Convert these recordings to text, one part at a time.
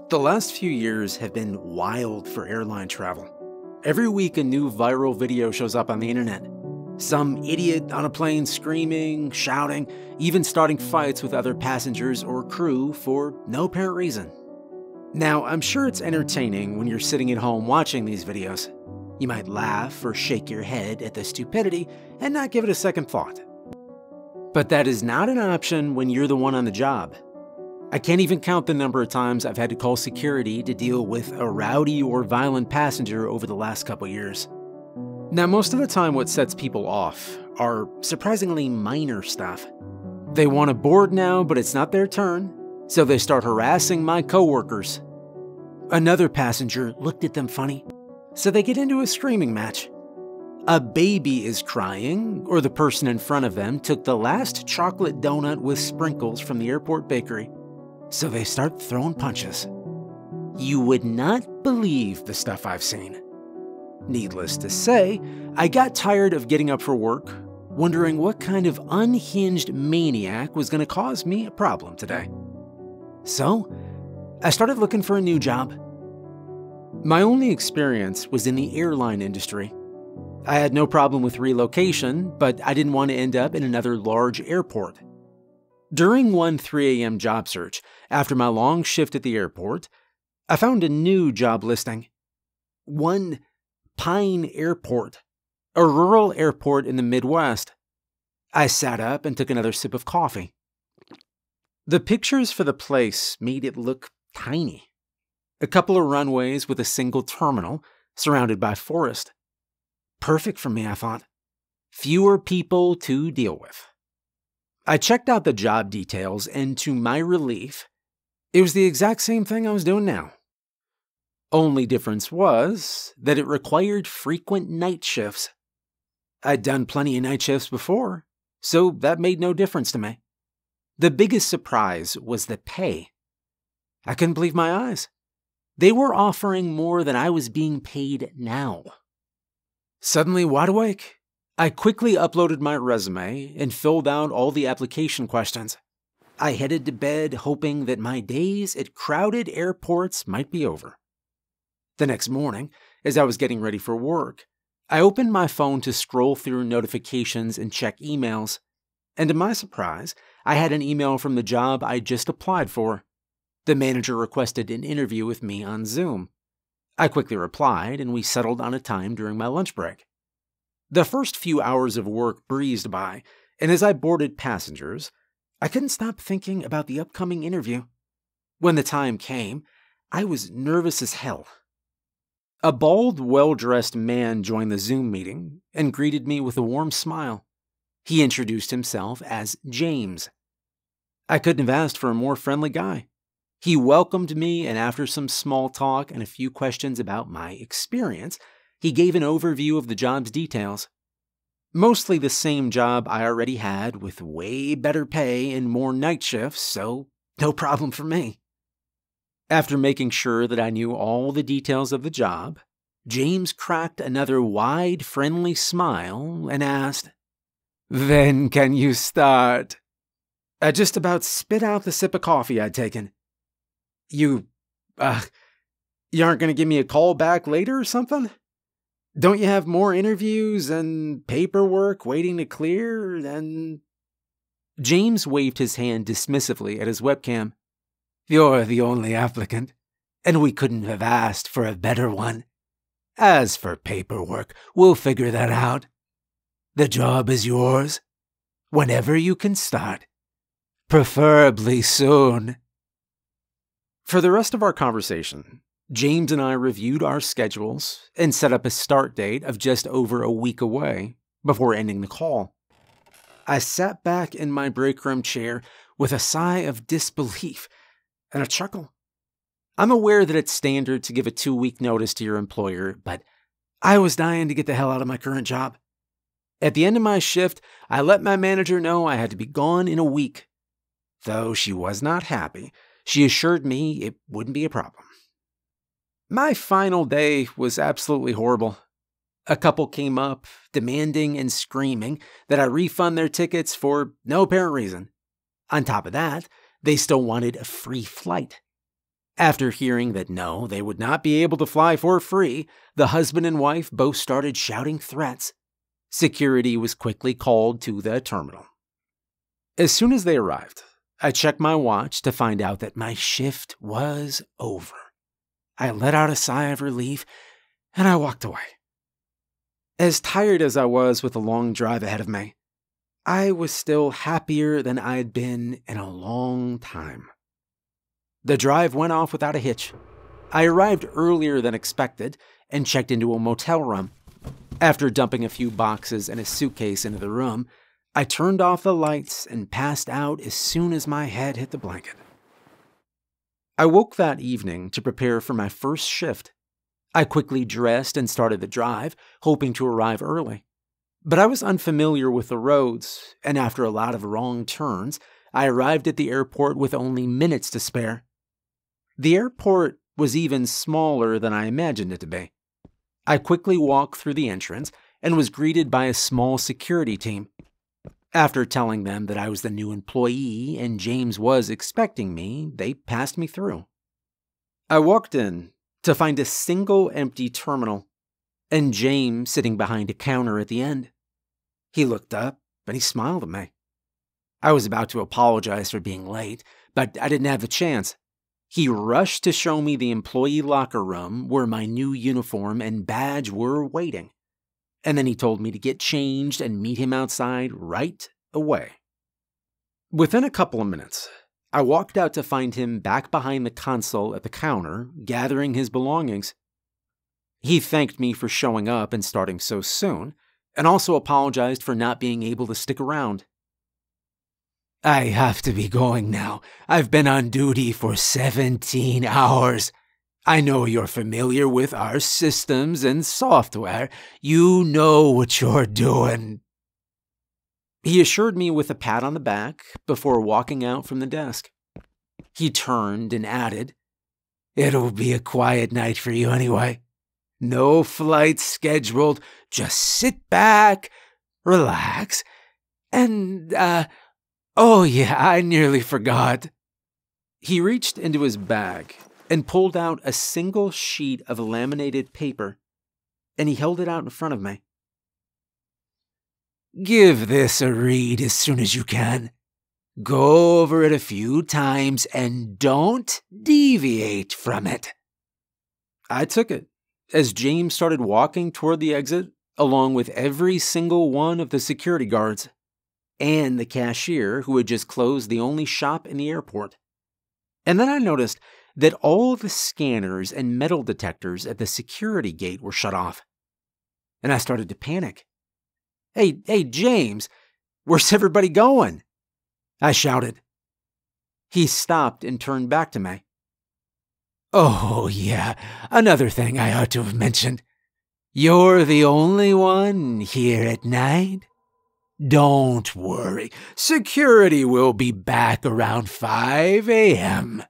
The last few years have been wild for airline travel. Every week a new viral video shows up on the internet. Some idiot on a plane screaming, shouting, even starting fights with other passengers or crew for no apparent reason. Now, I'm sure it's entertaining when you're sitting at home watching these videos. You might laugh or shake your head at the stupidity and not give it a second thought. But that is not an option when you're the one on the job. I can't even count the number of times I've had to call security to deal with a rowdy or violent passenger over the last couple years. Now, most of the time what sets people off are surprisingly minor stuff. They want to board now, but it's not their turn, so they start harassing my coworkers. Another passenger looked at them funny, so they get into a screaming match. A baby is crying, or the person in front of them took the last chocolate donut with sprinkles from the airport bakery, so they start throwing punches. You would not believe the stuff I've seen. Needless to say, I got tired of getting up for work, wondering what kind of unhinged maniac was going to cause me a problem today. So, I started looking for a new job. My only experience was in the airline industry. I had no problem with relocation, but I didn't want to end up in another large airport. During one 3 a.m. job search, after my long shift at the airport, I found a new job listing. One Pine Airport, a rural airport in the Midwest. I sat up and took another sip of coffee. The pictures for the place made it look tiny. A couple of runways with a single terminal, surrounded by forest. Perfect for me, I thought. Fewer people to deal with. I checked out the job details, and to my relief, it was the exact same thing I was doing now. Only difference was that it required frequent night shifts. I'd done plenty of night shifts before, so that made no difference to me. The biggest surprise was the pay. I couldn't believe my eyes. They were offering more than I was being paid now. Suddenly wide awake, I quickly uploaded my resume and filled out all the application questions. I headed to bed hoping that my days at crowded airports might be over. The next morning, as I was getting ready for work, I opened my phone to scroll through notifications and check emails, and to my surprise, I had an email from the job I just applied for. The manager requested an interview with me on Zoom. I quickly replied, and we settled on a time during my lunch break. The first few hours of work breezed by, and as I boarded passengers, I couldn't stop thinking about the upcoming interview. When the time came, I was nervous as hell. A bald, well-dressed man joined the Zoom meeting and greeted me with a warm smile. He introduced himself as James. I couldn't have asked for a more friendly guy. He welcomed me, and after some small talk and a few questions about my experience, he gave an overview of the job's details. Mostly the same job I already had with way better pay and more night shifts, so no problem for me. After making sure that I knew all the details of the job, James cracked another wide, friendly smile and asked, "When can you start?" I just about spit out the sip of coffee I'd taken. You aren't going to give me a call back later or something? Don't you have more interviews and paperwork waiting to clear and... James waved his hand dismissively at his webcam. "You're the only applicant, and we couldn't have asked for a better one. As for paperwork, we'll figure that out. The job is yours, whenever you can start. Preferably soon." For the rest of our conversation, James and I reviewed our schedules and set up a start date of just over a week away before ending the call. I sat back in my break room chair with a sigh of disbelief and a chuckle. I'm aware that it's standard to give a 2-week notice to your employer, but I was dying to get the hell out of my current job. At the end of my shift, I let my manager know I had to be gone in a week. Though she was not happy, she assured me it wouldn't be a problem. My final day was absolutely horrible. A couple came up, demanding and screaming that I refund their tickets for no apparent reason. On top of that, they still wanted a free flight. After hearing that no, they would not be able to fly for free, the husband and wife both started shouting threats. Security was quickly called to the terminal. As soon as they arrived, I checked my watch to find out that my shift was over. I let out a sigh of relief, and I walked away. As tired as I was with the long drive ahead of me, I was still happier than I had been in a long time. The drive went off without a hitch. I arrived earlier than expected and checked into a motel room. After dumping a few boxes and a suitcase into the room, I turned off the lights and passed out as soon as my head hit the blanket. I woke that evening to prepare for my first shift. I quickly dressed and started the drive, hoping to arrive early. But I was unfamiliar with the roads, and after a lot of wrong turns, I arrived at the airport with only minutes to spare. The airport was even smaller than I imagined it to be. I quickly walked through the entrance and was greeted by a small security team. After telling them that I was the new employee and James was expecting me, they passed me through. I walked in to find a single empty terminal and James sitting behind a counter at the end. He looked up and he smiled at me. I was about to apologize for being late, but I didn't have a chance. He rushed to show me the employee locker room where my new uniform and badge were waiting. And then he told me to get changed and meet him outside right away. Within a couple of minutes, I walked out to find him back behind the console at the counter, gathering his belongings. He thanked me for showing up and starting so soon, and also apologized for not being able to stick around. I have to be going now. I've been on duty for 17 hours. I know you're familiar with our systems and software. You know what you're doing. He assured me with a pat on the back before walking out from the desk. He turned and added, "It'll be a quiet night for you anyway. No flights scheduled. Just sit back, relax, and, oh yeah, I nearly forgot." He reached into his bag and pulled out a single sheet of laminated paper, and he held it out in front of me. "Give this a read as soon as you can. Go over it a few times and don't deviate from it." I took it as James started walking toward the exit along with every single one of the security guards and the cashier who had just closed the only shop in the airport. And then I noticed that all the scanners and metal detectors at the security gate were shut off. And I started to panic. Hey, James, where's everybody going?" I shouted. He stopped and turned back to me. "Oh, yeah, another thing I ought to have mentioned. You're the only one here at night? Don't worry, security will be back around 5 a.m.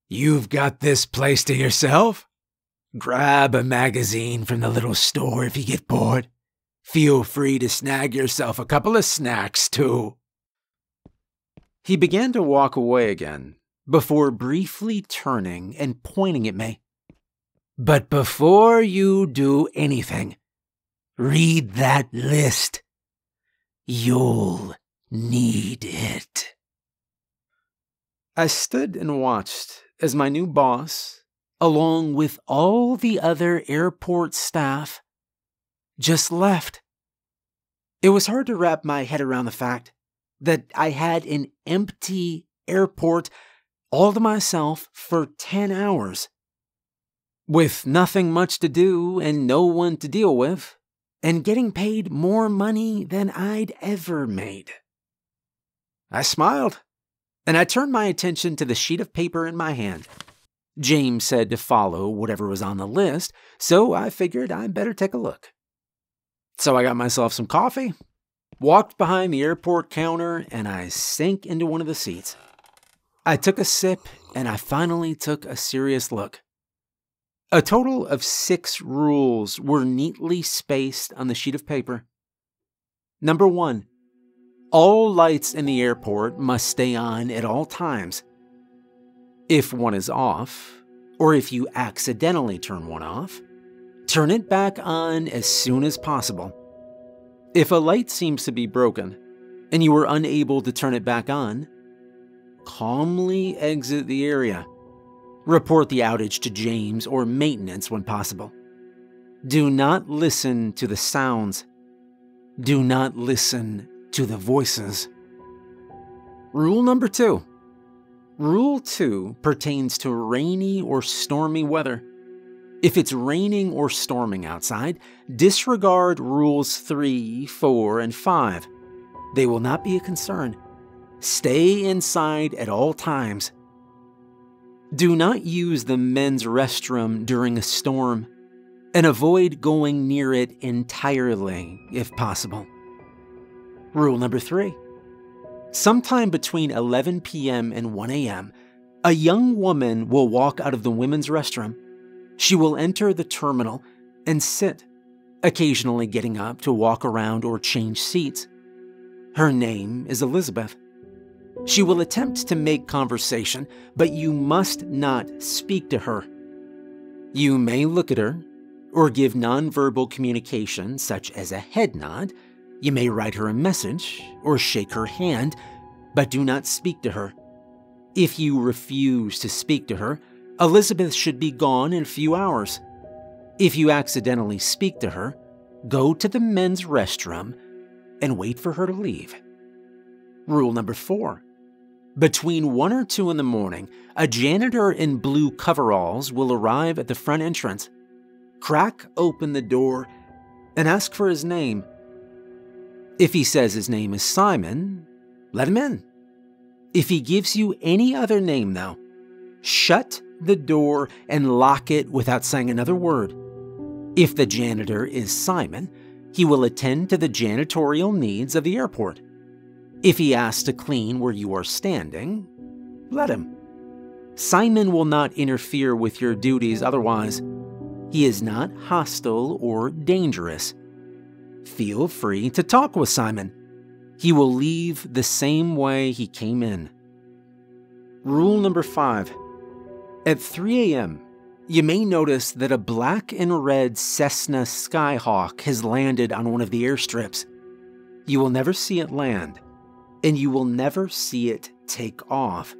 You've got this place to yourself? Grab a magazine from the little store if you get bored. Feel free to snag yourself a couple of snacks, too." He began to walk away again, before briefly turning and pointing at me. "But before you do anything, read that list. You'll need it." I stood and watched as my new boss, along with all the other airport staff, just left. It was hard to wrap my head around the fact that I had an empty airport all to myself for 10 hours. With nothing much to do and no one to deal with, and getting paid more money than I'd ever made. I smiled, and I turned my attention to the sheet of paper in my hand. James said to follow whatever was on the list, so I figured I'd better take a look. So I got myself some coffee, walked behind the airport counter, and I sank into one of the seats. I took a sip, and I finally took a serious look. A total of 6 rules were neatly spaced on the sheet of paper. Number 1, all lights in the airport must stay on at all times. If one is off, or if you accidentally turn one off, turn it back on as soon as possible. If a light seems to be broken and you are unable to turn it back on, calmly exit the area. Report the outage to James or maintenance when possible. Do not listen to the sounds. Do not listen to the voices. Rule number 2. Rule 2 pertains to rainy or stormy weather. If it's raining or storming outside, disregard rules 3, 4, and 5. They will not be a concern. Stay inside at all times. Do not use the men's restroom during a storm, and avoid going near it entirely if possible. Rule number 3. Sometime between 11 p.m. and 1 a.m., a young woman will walk out of the women's restroom. She will enter the terminal and sit, occasionally getting up to walk around or change seats. Her name is Elizabeth. She will attempt to make conversation, but you must not speak to her. You may look at her, or give nonverbal communication such as a head nod. You may write her a message, or shake her hand, but do not speak to her. If you refuse to speak to her, Elizabeth should be gone in a few hours. If you accidentally speak to her, go to the men's restroom and wait for her to leave. Rule number 4. Between 1 or 2 in the morning, a janitor in blue coveralls will arrive at the front entrance. Crack open the door and ask for his name. If he says his name is Simon, let him in. If he gives you any other name, though, shut the door and lock it without saying another word. If the janitor is Simon, he will attend to the janitorial needs of the airport. If he asks to clean where you are standing, let him. Simon will not interfere with your duties otherwise. He is not hostile or dangerous. Feel free to talk with Simon. He will leave the same way he came in. Rule number 5. At 3 a.m., you may notice that a black and red Cessna Skyhawk has landed on one of the airstrips. You will never see it land, and you will never see it take off.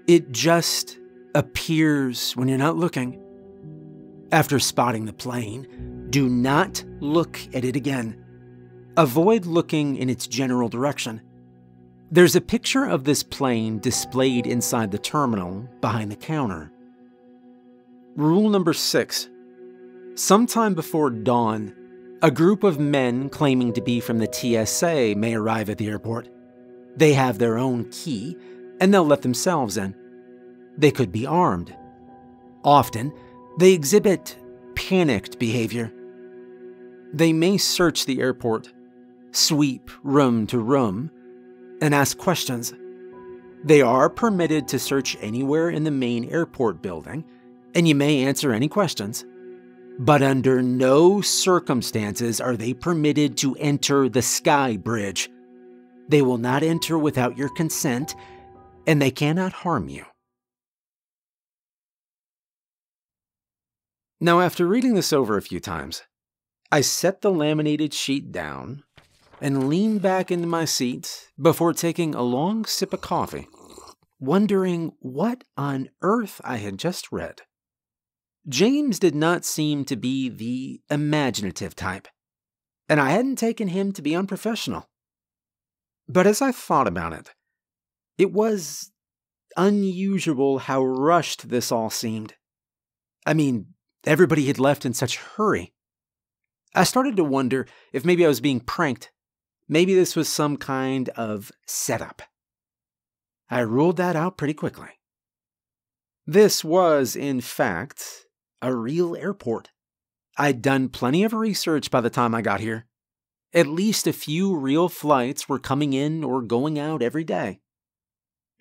It just appears when you're not looking. After spotting the plane, do not look at it again. Avoid looking in its general direction. There's a picture of this plane displayed inside the terminal behind the counter. Rule number 6. Sometime before dawn, a group of men claiming to be from the TSA may arrive at the airport. They have their own key, and they'll let themselves in. They could be armed. Often, they exhibit panicked behavior. They may search the airport, sweep room to room, and ask questions. They are permitted to search anywhere in the main airport building, and you may answer any questions. But under no circumstances are they permitted to enter the Sky Bridge. They will not enter without your consent, and they cannot harm you. Now, after reading this over a few times, I set the laminated sheet down and leaned back into my seat before taking a long sip of coffee, wondering what on earth I had just read. James did not seem to be the imaginative type, and I hadn't taken him to be unprofessional. But as I thought about it, it was unusual how rushed this all seemed. I mean, everybody had left in such a hurry. I started to wonder if maybe I was being pranked. Maybe this was some kind of setup. I ruled that out pretty quickly. This was, in fact, a real airport. I'd done plenty of research by the time I got here. At least a few real flights were coming in or going out every day.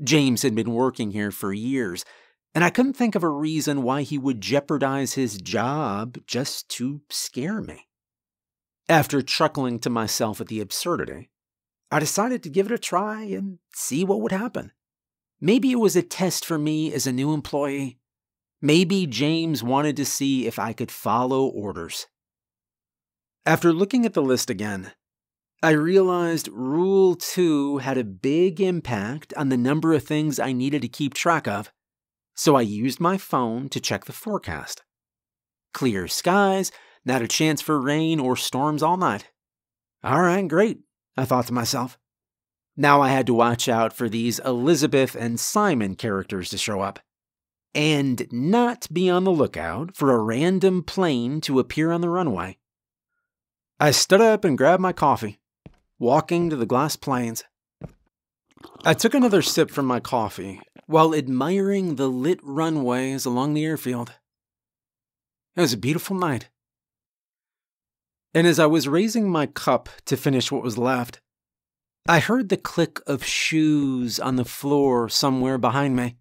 James had been working here for years, and I couldn't think of a reason why he would jeopardize his job just to scare me. After chuckling to myself at the absurdity, I decided to give it a try and see what would happen. Maybe it was a test for me as a new employee. Maybe James wanted to see if I could follow orders. After looking at the list again, I realized Rule 2 had a big impact on the number of things I needed to keep track of, so I used my phone to check the forecast. Clear skies, not a chance for rain or storms all night. All right, great, I thought to myself. Now I had to watch out for these Elizabeth and Simon characters to show up, and not be on the lookout for a random plane to appear on the runway. I stood up and grabbed my coffee, walking to the glass planes. I took another sip from my coffee while admiring the lit runways along the airfield. It was a beautiful night. And as I was raising my cup to finish what was left, I heard the click of shoes on the floor somewhere behind me.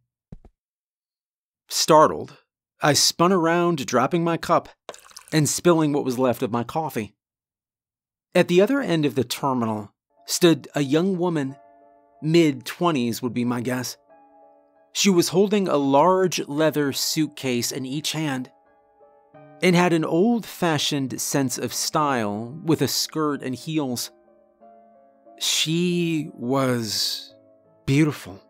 Startled, I spun around, dropping my cup and spilling what was left of my coffee. At the other end of the terminal stood a young woman, mid-20s would be my guess. She was holding a large leather suitcase in each hand and had an old-fashioned sense of style with a skirt and heels. She was beautiful,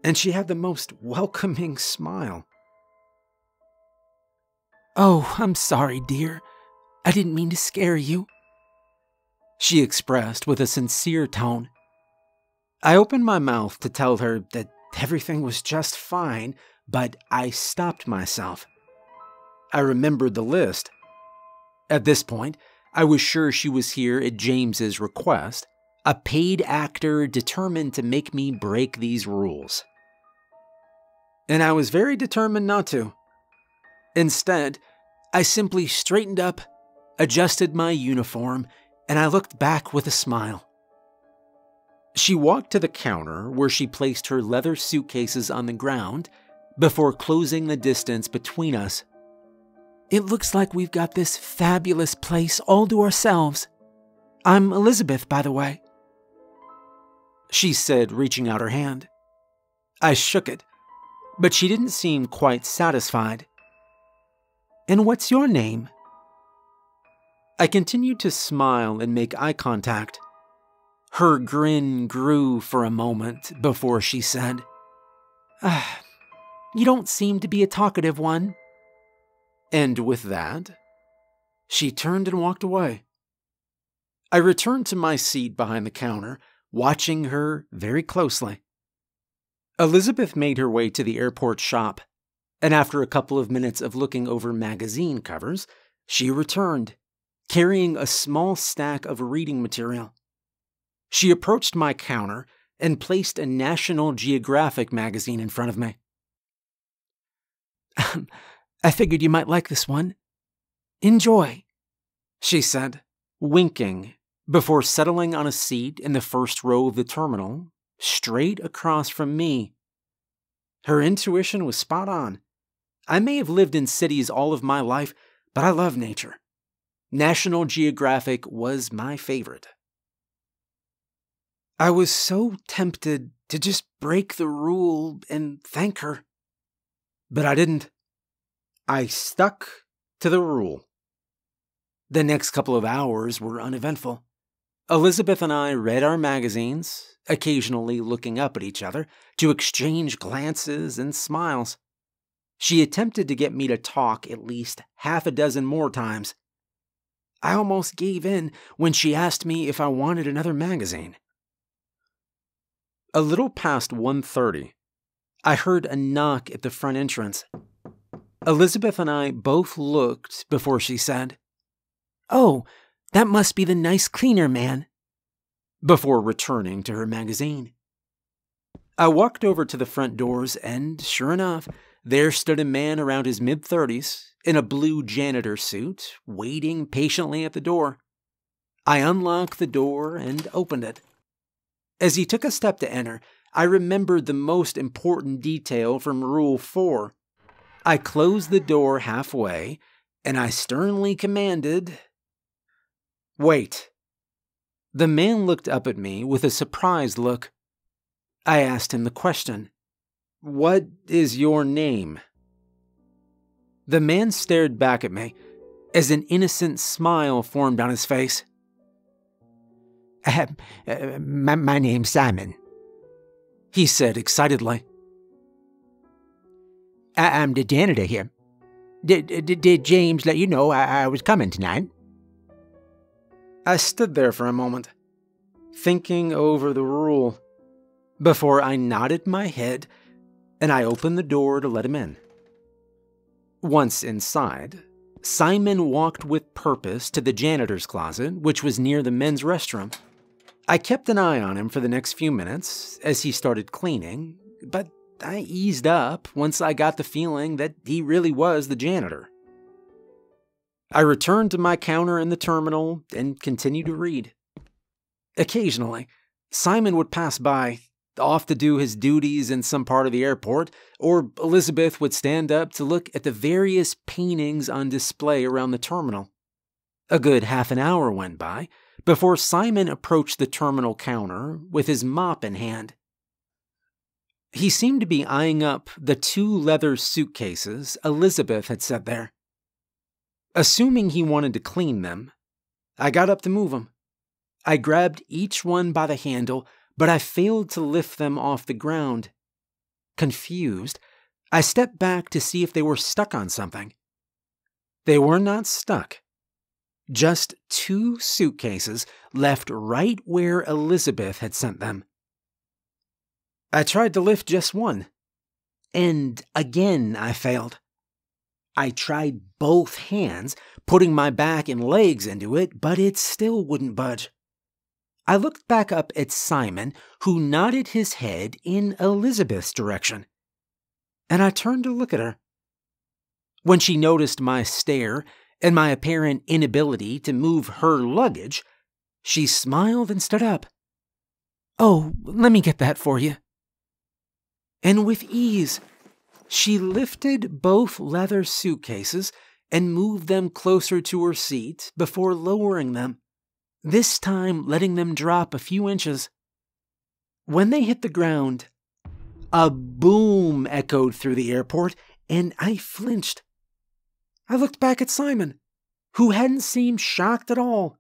and she had the most welcoming smile. "Oh, I'm sorry, dear. I didn't mean to scare you," she expressed with a sincere tone. I opened my mouth to tell her that everything was just fine, but I stopped myself. I remembered the list. At this point, I was sure she was here at James's request, a paid actor determined to make me break these rules. And I was very determined not to. Instead, I simply straightened up, adjusted my uniform, and I looked back with a smile. She walked to the counter where she placed her leather suitcases on the ground before closing the distance between us. "It looks like we've got this fabulous place all to ourselves. I'm Elizabeth, by the way," she said, reaching out her hand. I shook it, but she didn't seem quite satisfied. "And what's your name?" I continued to smile and make eye contact. Her grin grew for a moment before she said, "You don't seem to be a talkative one." And with that, she turned and walked away. I returned to my seat behind the counter, watching her very closely. Elizabeth made her way to the airport shop, and after a couple of minutes of looking over magazine covers, she returned, carrying a small stack of reading material. She approached my counter and placed a National Geographic magazine in front of me. "I figured you might like this one. Enjoy," she said, winking, before settling on a seat in the first row of the terminal, straight across from me. Her intuition was spot on. I may have lived in cities all of my life, but I love nature. National Geographic was my favorite. I was so tempted to just break the rule and thank her, but I didn't. I stuck to the rule. The next couple of hours were uneventful. Elizabeth and I read our magazines, occasionally looking up at each other to exchange glances and smiles. She attempted to get me to talk at least half a dozen more times. I almost gave in when she asked me if I wanted another magazine. A little past 1:30, I heard a knock at the front entrance. Elizabeth and I both looked before she said, "Oh, that must be the nice cleaner man," before returning to her magazine. I walked over to the front doors and, sure enough, there stood a man around his mid-30s in a blue janitor suit, waiting patiently at the door. I unlocked the door and opened it. As he took a step to enter, I remembered the most important detail from Rule 4. I closed the door halfway, and I sternly commanded, "Wait." The man looked up at me with a surprised look. I asked him the question. "What is your name?" The man stared back at me as an innocent smile formed on his face. My name's Simon," he said excitedly. I'm the janitor here. Did James let you know I was coming tonight?" I stood there for a moment, thinking over the rule, before I nodded my head and I opened the door to let him in. Once inside, Simon walked with purpose to the janitor's closet, which was near the men's restroom. I kept an eye on him for the next few minutes as he started cleaning, but I eased up once I got the feeling that he really was the janitor. I returned to my counter in the terminal and continued to read. Occasionally, Simon would pass by, off to do his duties in some part of the airport, or Elizabeth would stand up to look at the various paintings on display around the terminal. A good half an hour went by before Simon approached the terminal counter with his mop in hand. He seemed to be eyeing up the 2 leather suitcases Elizabeth had set there. Assuming he wanted to clean them, I got up to move them. I grabbed each one by the handle, but I failed to lift them off the ground. Confused, I stepped back to see if they were stuck on something. They were not stuck. Just 2 suitcases left right where Elizabeth had sent them. I tried to lift just one, and again I failed. I tried both hands, putting my back and legs into it, but it still wouldn't budge. I looked back up at Simon, who nodded his head in Elizabeth's direction, and I turned to look at her. When she noticed my stare and my apparent inability to move her luggage, she smiled and stood up. "Oh, let me get that for you." And with ease, she lifted both leather suitcases and moved them closer to her seat before lowering them, this time letting them drop a few inches. When they hit the ground, a boom echoed through the airport, and I flinched. I looked back at Simon, who hadn't seemed shocked at all.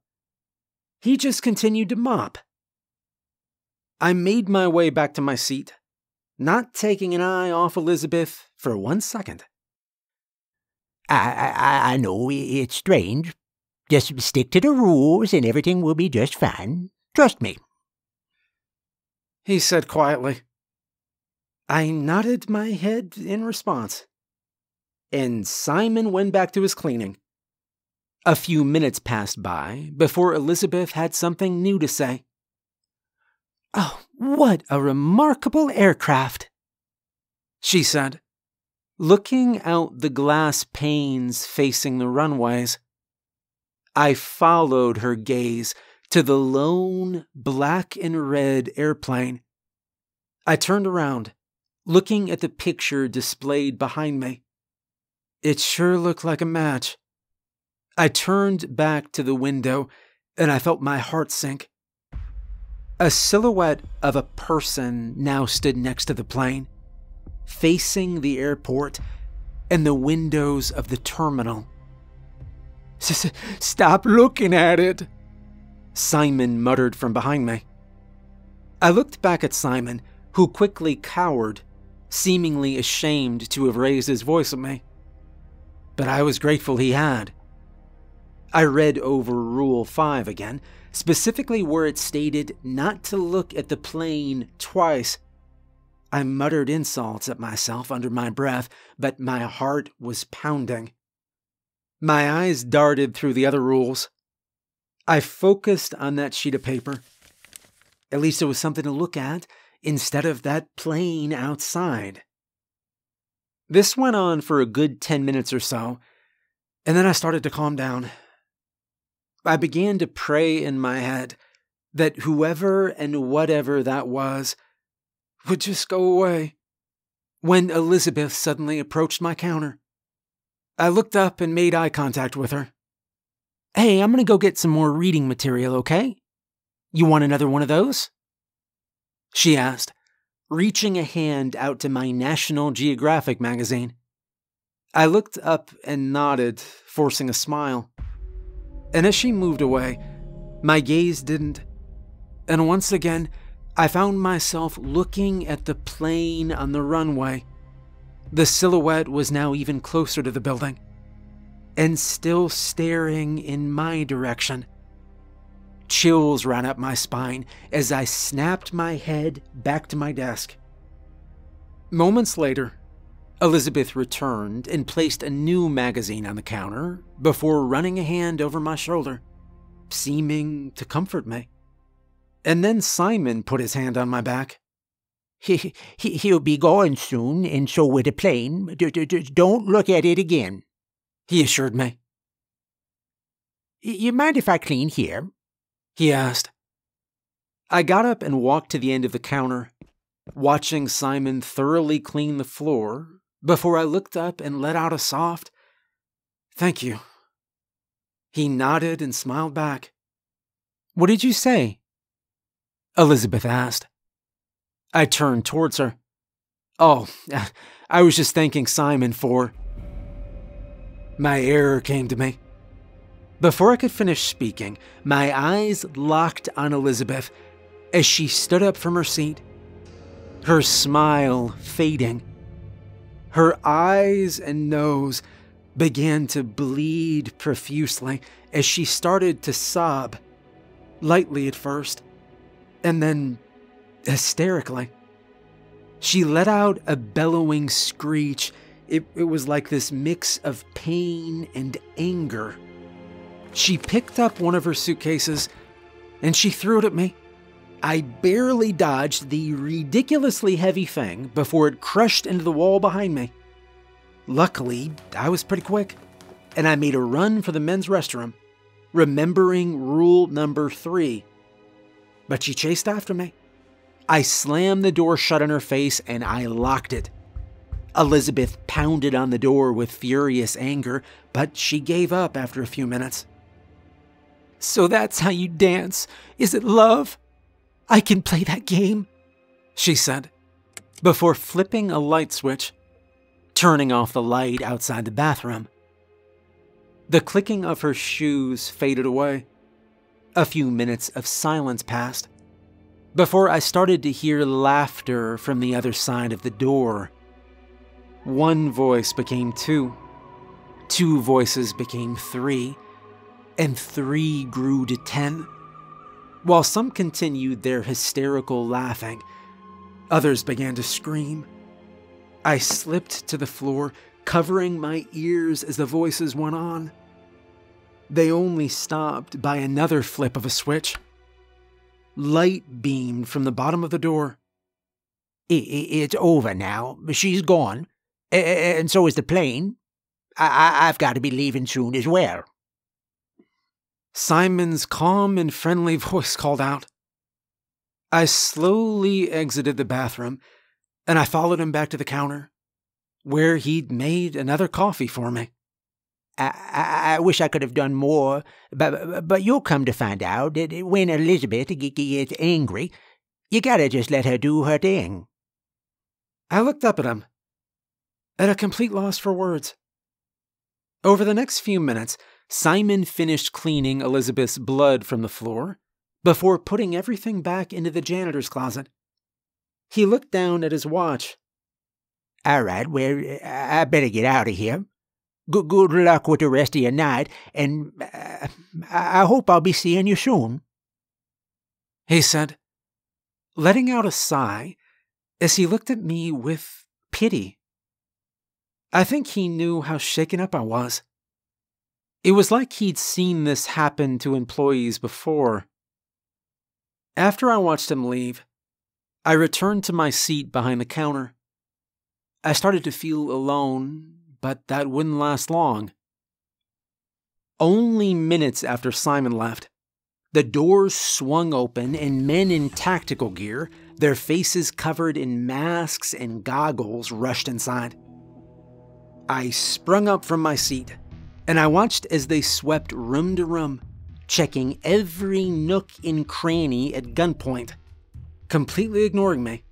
He just continued to mop. I made my way back to my seat, not taking an eye off Elizabeth for 1 second. I know it's strange. Just stick to the rules and everything will be just fine. Trust me," he said quietly. I nodded my head in response, and Simon went back to his cleaning. A few minutes passed by before Elizabeth had something new to say. "Oh, what a remarkable aircraft," she said, looking out the glass panes facing the runways. I followed her gaze to the lone black and red airplane. I turned around, looking at the picture displayed behind me. It sure looked like a match. I turned back to the window, and I felt my heart sink. A silhouette of a person now stood next to the plane, facing the airport and the windows of the terminal. "Stop looking at it," Simon muttered from behind me. I looked back at Simon, who quickly cowered, seemingly ashamed to have raised his voice at me. But I was grateful he had. I read over Rule 5 again, specifically where it stated not to look at the plane twice. I muttered insults at myself under my breath, but my heart was pounding. My eyes darted through the other rules. I focused on that sheet of paper. At least it was something to look at instead of that plane outside. This went on for a good 10 minutes or so, and then I started to calm down. I began to pray in my head that whoever and whatever that was would just go away, when Elizabeth suddenly approached my counter. I looked up and made eye contact with her. "Hey, I'm going to go get some more reading material, okay? You want another one of those?" she asked, reaching a hand out to my National Geographic magazine. I looked up and nodded, forcing a smile. And as she moved away, my gaze didn't. And once again, I found myself looking at the plane on the runway. The silhouette was now even closer to the building, and still staring in my direction. Chills ran up my spine as I snapped my head back to my desk. Moments later, Elizabeth returned and placed a new magazine on the counter before running a hand over my shoulder, seeming to comfort me. And then Simon put his hand on my back. He'll be going soon, and so will the plane. Don't look at it again, he assured me. You mind if I clean here? He asked. I got up and walked to the end of the counter, watching Simon thoroughly clean the floor before I looked up and let out a soft, "Thank you." He nodded and smiled back. "What did you say?" Elizabeth asked. I turned towards her. "Oh, I was just thanking Simon for..." My error came to me. Before I could finish speaking, my eyes locked on Elizabeth as she stood up from her seat, her smile fading. Her eyes and nose began to bleed profusely as she started to sob, lightly at first, and then hysterically. She let out a bellowing screech. It was like this mix of pain and anger. She picked up one of her suitcases and she threw it at me. I barely dodged the ridiculously heavy thing before it crushed into the wall behind me. Luckily, I was pretty quick, and I made a run for the men's restroom, remembering rule number 3. But she chased after me. I slammed the door shut in her face and I locked it. Elizabeth pounded on the door with furious anger, but she gave up after a few minutes. "So that's how you dance, is it, love? I can play that game," she said, before flipping a light switch, turning off the light outside the bathroom. The clicking of her shoes faded away. A few minutes of silence passed before I started to hear laughter from the other side of the door. One voice became 2, 2 voices became 3, and 3 grew to 10. While some continued their hysterical laughing, others began to scream. I slipped to the floor, covering my ears as the voices went on. They only stopped by another flip of a switch. Light beamed from the bottom of the door. It's over now. She's gone. And so is the plane. I've got to be leaving soon as well. Simon's calm and friendly voice called out. I slowly exited the bathroom, and I followed him back to the counter, where he'd made another coffee for me. I wish I could have done more, but you'll come to find out that when Elizabeth gets angry, you gotta just let her do her thing. I looked up at him, at a complete loss for words. Over the next few minutes, Simon finished cleaning Elizabeth's blood from the floor before putting everything back into the janitor's closet. He looked down at his watch. "All right, well, I better get out of here. Good luck with the rest of your night, and I hope I'll be seeing you soon," he said, letting out a sigh as he looked at me with pity. I think he knew how shaken up I was. It was like he'd seen this happen to employees before. After I watched him leave, I returned to my seat behind the counter. I started to feel alone, but that wouldn't last long. Only minutes after Simon left, the doors swung open and men in tactical gear, their faces covered in masks and goggles, rushed inside. I sprung up from my seat, and I watched as they swept room to room, checking every nook and cranny at gunpoint, completely ignoring me.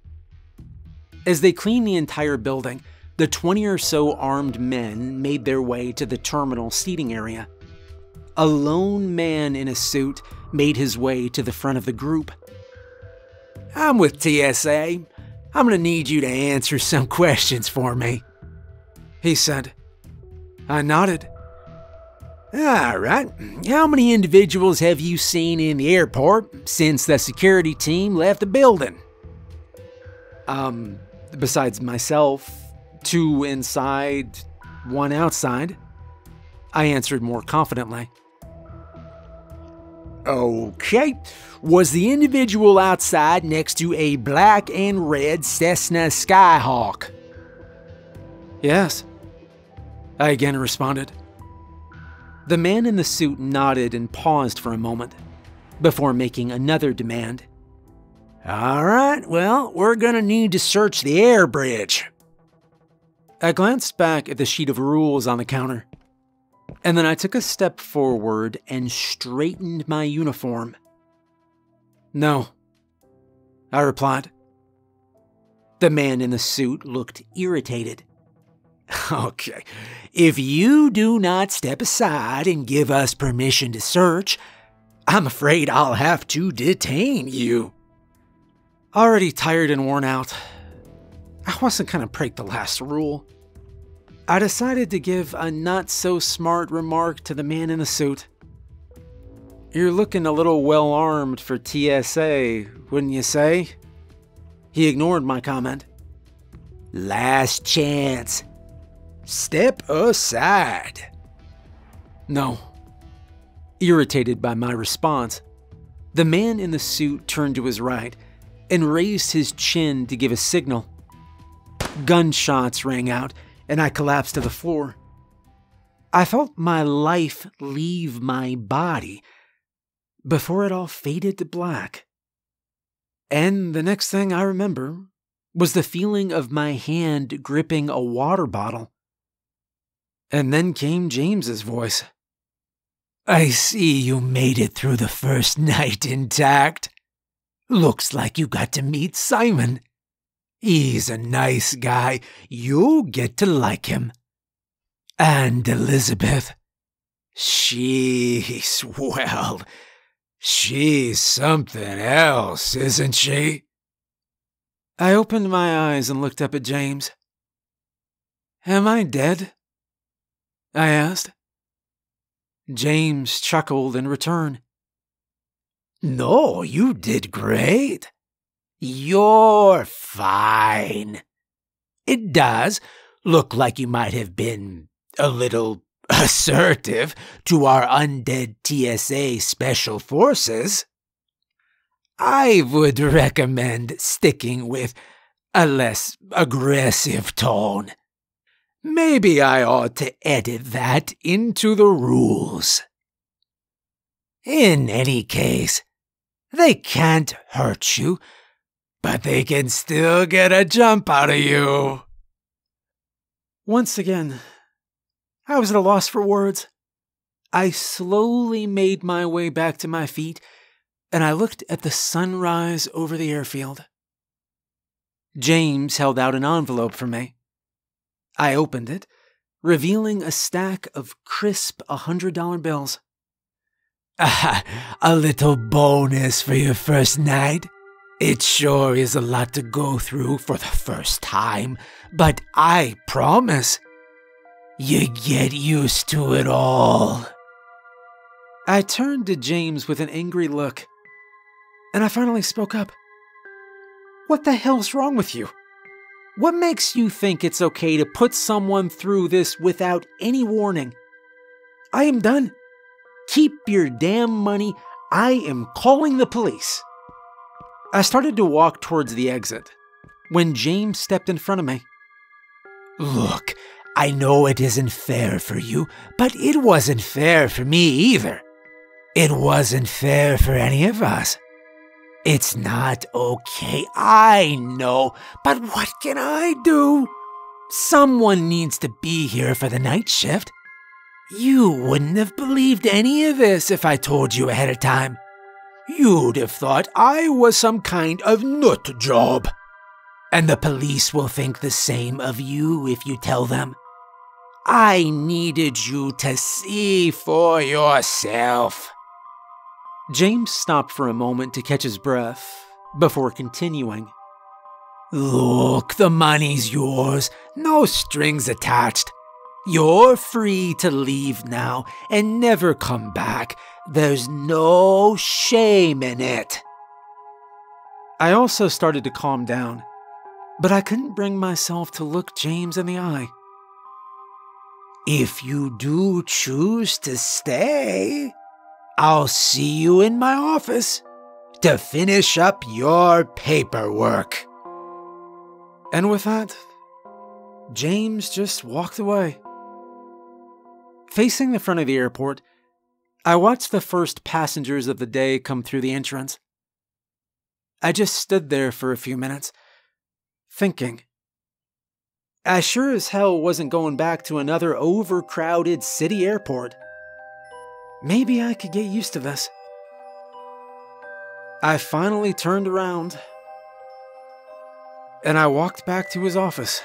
As they cleaned the entire building, the 20 or so armed men made their way to the terminal seating area. A lone man in a suit made his way to the front of the group. "I'm with TSA. I'm gonna need you to answer some questions for me," he said. I nodded. "All right. How many individuals have you seen in the airport since the security team left the building?" Besides myself, 2 inside, 1 outside," I answered more confidently. "Okay. Was the individual outside next to a black and red Cessna Skyhawk?" "Yes," I again responded. The man in the suit nodded and paused for a moment before making another demand. "All right, well, we're gonna need to search the air bridge." I glanced back at the sheet of rules on the counter, and then I took a step forward and straightened my uniform. "No," I replied. The man in the suit looked irritated. "Okay, if you do not step aside and give us permission to search, I'm afraid I'll have to detain you." Already tired and worn out, I wasn't gonna break the last rule. I decided to give a not-so-smart remark to the man in the suit. "You're looking a little well-armed for TSA, wouldn't you say?" He ignored my comment. "Last chance. Step aside." No. Irritated by my response, the man in the suit turned to his right and raised his chin to give a signal. Gunshots rang out, and I collapsed to the floor. I felt my life leave my body before it all faded to black. And the next thing I remember was the feeling of my hand gripping a water bottle. And then came James's voice. "I see you made it through the first night intact. Looks like you got to meet Simon. He's a nice guy. You'll get to like him. And Elizabeth. She's something else, isn't she?" I opened my eyes and looked up at James. "Am I dead?" I asked. James chuckled in return. "No, you did great. You're fine. It does look like you might have been a little assertive to our undead TSA Special Forces. I would recommend sticking with a less aggressive tone. Maybe I ought to edit that into the rules. In any case, they can't hurt you, but they can still get a jump out of you." Once again, I was at a loss for words. I slowly made my way back to my feet, and I looked at the sunrise over the airfield. James held out an envelope for me. I opened it, revealing a stack of crisp $100 bills. "A little bonus for your first night. It sure is a lot to go through for the first time, but I promise you get used to it all." I turned to James with an angry look, and I finally spoke up. "What the hell's wrong with you? What makes you think it's okay to put someone through this without any warning? I am done. Keep your damn money. I am calling the police." I started to walk towards the exit when James stepped in front of me. "Look, I know it isn't fair for you, but it wasn't fair for me either. It wasn't fair for any of us. It's not okay, I know, but what can I do? Someone needs to be here for the night shift. You wouldn't have believed any of this if I told you ahead of time. You'd have thought I was some kind of nut job. And the police will think the same of you if you tell them. I needed you to see for yourself. James stopped for a moment to catch his breath before continuing. Look, the money's yours, no strings attached. You're free to leave now and never come back. There's no shame in it. I also started to calm down, but I couldn't bring myself to look James in the eye. If you do choose to stay, I'll see you in my office to finish up your paperwork. And with that, James just walked away. Facing the front of the airport, I watched the first passengers of the day come through the entrance. I just stood there for a few minutes, thinking. I sure as hell wasn't going back to another overcrowded city airport. Maybe I could get used to this. I finally turned around, and I walked back to his office.